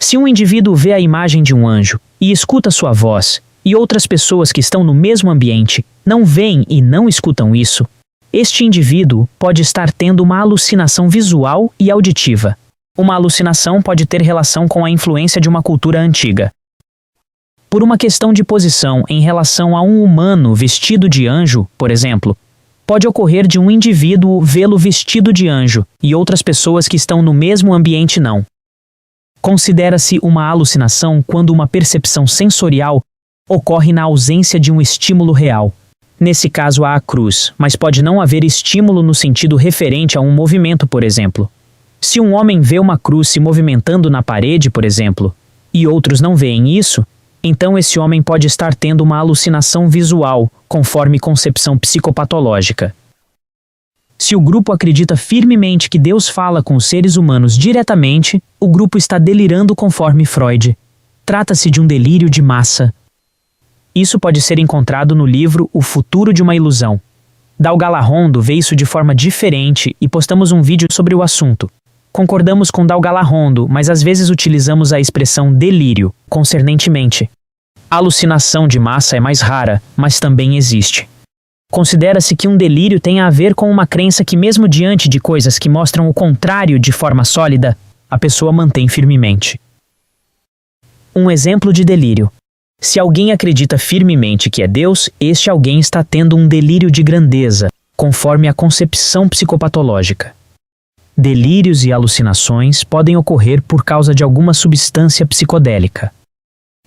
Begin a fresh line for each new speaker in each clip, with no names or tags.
Se um indivíduo vê a imagem de um anjo e escuta sua voz, e outras pessoas que estão no mesmo ambiente não veem e não escutam isso, este indivíduo pode estar tendo uma alucinação visual e auditiva. Uma alucinação pode ter relação com a influência de uma cultura antiga. Por uma questão de posição em relação a um humano vestido de anjo, por exemplo, pode ocorrer de um indivíduo vê-lo vestido de anjo e outras pessoas que estão no mesmo ambiente não. Considera-se uma alucinação quando uma percepção sensorial ocorre na ausência de um estímulo real. Nesse caso há a cruz, mas pode não haver estímulo no sentido referente a um movimento, por exemplo. Se um homem vê uma cruz se movimentando na parede, por exemplo, e outros não veem isso, então esse homem pode estar tendo uma alucinação visual, conforme concepção psicopatológica. Se o grupo acredita firmemente que Deus fala com os seres humanos diretamente, o grupo está delirando conforme Freud. Trata-se de um delírio de massa. Isso pode ser encontrado no livro O Futuro de uma Ilusão. Dalgalarrondo vê isso de forma diferente e postamos um vídeo sobre o assunto. Concordamos com Dalgalarrondo, mas às vezes utilizamos a expressão delírio, concernentemente. A alucinação de massa é mais rara, mas também existe. Considera-se que um delírio tem a ver com uma crença que, mesmo diante de coisas que mostram o contrário de forma sólida, a pessoa mantém firmemente. Um exemplo de delírio. Se alguém acredita firmemente que é Deus, este alguém está tendo um delírio de grandeza, conforme a concepção psicopatológica. Delírios e alucinações podem ocorrer por causa de alguma substância psicodélica.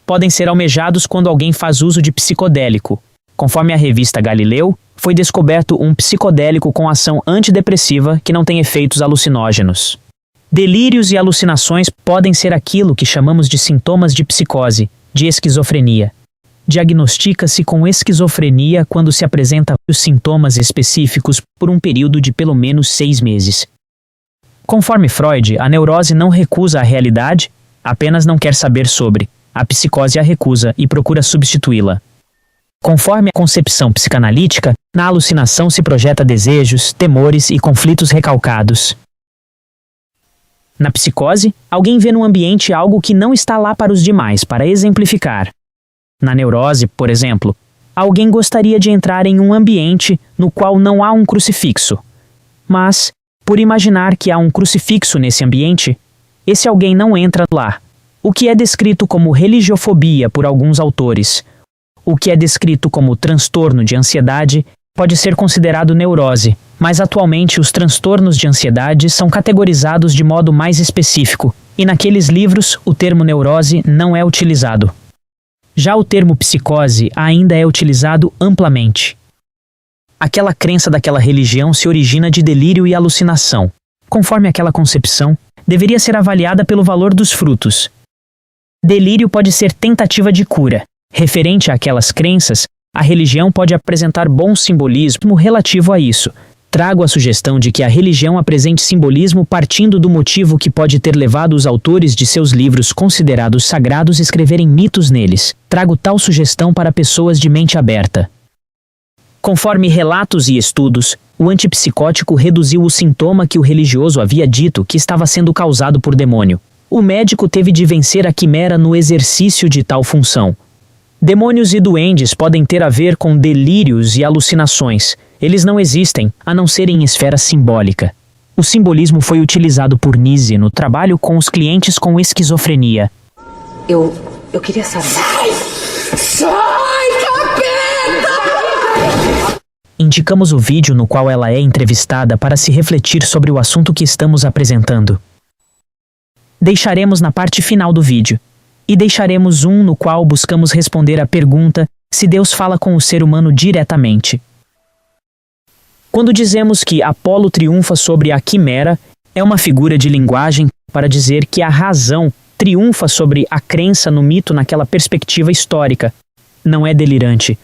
Podem ser almejados quando alguém faz uso de psicodélico. Conforme a revista Galileu, foi descoberto um psicodélico com ação antidepressiva que não tem efeitos alucinógenos. Delírios e alucinações podem ser aquilo que chamamos de sintomas de psicose, de esquizofrenia. Diagnostica-se com esquizofrenia quando se apresenta os sintomas específicos por um período de pelo menos 6 meses. Conforme Freud, a neurose não recusa a realidade, apenas não quer saber sobre. A psicose a recusa e procura substituí-la. Conforme a concepção psicanalítica, na alucinação se projeta desejos, temores e conflitos recalcados. Na psicose, alguém vê no ambiente algo que não está lá para os demais, para exemplificar. Na neurose, por exemplo, alguém gostaria de entrar em um ambiente no qual não há um crucifixo. Mas, por imaginar que há um crucifixo nesse ambiente, esse alguém não entra lá. O que é descrito como religiofobia por alguns autores, o que é descrito como transtorno de ansiedade, pode ser considerado neurose, mas atualmente os transtornos de ansiedade são categorizados de modo mais específico, e naqueles livros o termo neurose não é utilizado. Já o termo psicose ainda é utilizado amplamente. Aquela crença daquela religião se origina de delírio e alucinação. Conforme aquela concepção, deveria ser avaliada pelo valor dos frutos. Delírio pode ser tentativa de cura. Referente àquelas crenças, a religião pode apresentar bom simbolismo relativo a isso. Trago a sugestão de que a religião apresente simbolismo partindo do motivo que pode ter levado os autores de seus livros considerados sagrados a escreverem mitos neles. Trago tal sugestão para pessoas de mente aberta. Conforme relatos e estudos, o antipsicótico reduziu o sintoma que o religioso havia dito que estava sendo causado por demônio. O médico teve de vencer a quimera no exercício de tal função. Demônios e duendes podem ter a ver com delírios e alucinações. Eles não existem, a não ser em esfera simbólica. O simbolismo foi utilizado por Nise no trabalho com os clientes com esquizofrenia.
Eu queria saber... Sai, capeta!
Indicamos o vídeo no qual ela é entrevistada para se refletir sobre o assunto que estamos apresentando. Deixaremos na parte final do vídeo. E deixaremos um no qual buscamos responder a pergunta se Deus fala com o ser humano diretamente. Quando dizemos que Apolo triunfa sobre a quimera, é uma figura de linguagem para dizer que a razão triunfa sobre a crença no mito naquela perspectiva histórica. Não é delirante.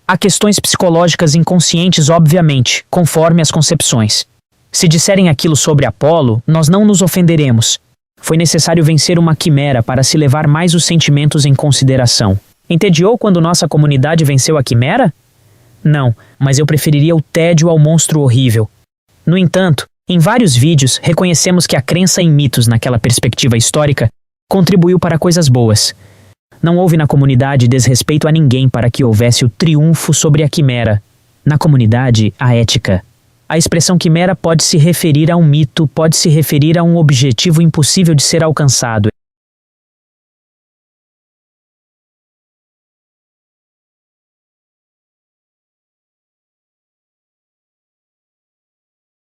Há questões psicológicas inconscientes, obviamente, conforme as concepções. Se disserem aquilo sobre Apolo, nós não nos ofenderemos. Foi necessário vencer uma quimera para se levar mais os sentimentos em consideração. Entediou quando nossa comunidade venceu a quimera? Não, mas eu preferiria o tédio ao monstro horrível. No entanto, em vários vídeos reconhecemos que a crença em mitos naquela perspectiva histórica contribuiu para coisas boas. Não houve na comunidade desrespeito a ninguém para que houvesse o triunfo sobre a quimera. Na comunidade, a ética. A expressão quimera pode se referir a um mito, pode se referir a um objetivo impossível de ser alcançado.